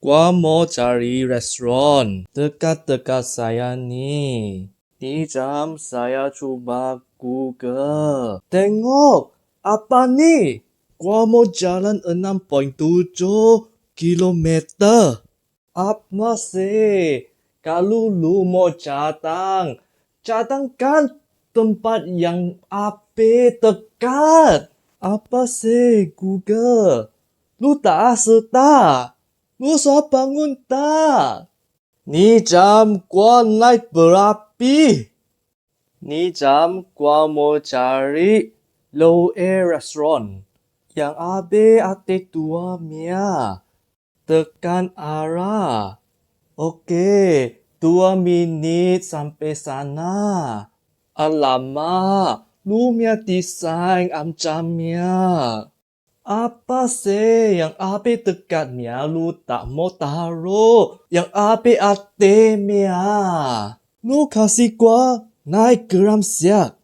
Gua mau cari restoran dekat-dekat saya nih. Di jam saya coba Google. Tengok, apa nih? Gua mau jalan 6,7 kilometer. Apa sih? Kalau lu mau cadangkan tempat yang api dekat. Apa sih Google? Lu tak serta. Lu bisa bangun tak? Ni jam gua naik berapi. Ni jam gua mau cari low air restaurant yang ada atik 2 tekan arah. Oke, 2 menit sampai sana. Alamak, lu punya desain amcamnya. Apa sih yang api dekatnya lu tak mau taruh? Yang api atemnya. Lu kasih gua naik geram siap.